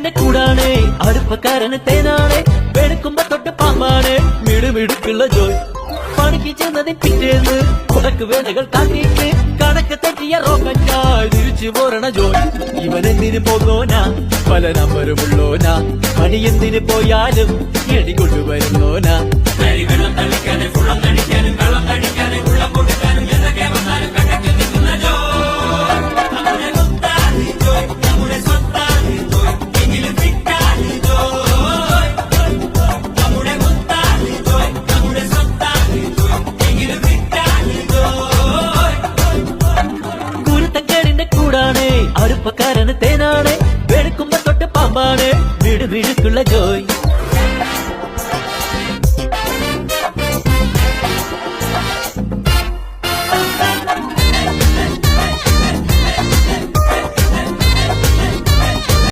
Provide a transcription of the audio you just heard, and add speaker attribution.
Speaker 1: കുരുത്തക്കേടിന്റെ കൂടാണ്, അടുപ്പക്കാരന് തേനാണ്, വെളുക്കുമ്പോ തൊട്ട് പാമ്പാണ്, മിടുമിടുക്കുള്ള ജോയ്. പണിക്ക് ചെന്നതിൻ പിറ്റേന്ന് കുടക്ക് വേലകൾ കാട്ടിയിട്ട് കണക്ക് തെറ്റിയ റോക്കറ്റായി തിരിച്ചു പോരണ ജോയ്. ഇവനെന്തിന് പോകോനാ, പല നമ്പരുമുള്ളോനാ, പണി എന്തിന് പോയാലും എടി കൊണ്ടുവരുന്നോനാ. വെള്ളം തളിക്കാനും വെള്ളം തടിക്കാനും വെള്ളം തടിക്കാനും വെള്ളം കൊടുക്കാനും എന്തൊക്കെ വന്നാലും കണക്ക് നിൽക്കുന്ന ജോയ്. നമ്മുടെ സ്വത്താണ് ജോയ്, നമ്മുടെ സ്വത്താണ് ജോയ്, എങ്കിലും ഫിറ്റാണ് ജോയ്. നമ്മുടെ സ്വത്താണ് ജോയ്, നമ്മുടെ സ്വത്താണ് ജോയ്, എങ്കിലും ഫിറ്റാണ് ജോയ്. കുരുത്തക്കേടിന്റെ കൂടാണ്, അടുപ്പക്കാരന് തേനാണ്, വെളുക്കുമ്പോ തൊട്ട് പാമ്പാണ്, മിടുമിടുക്കുള്ള ജോയ്.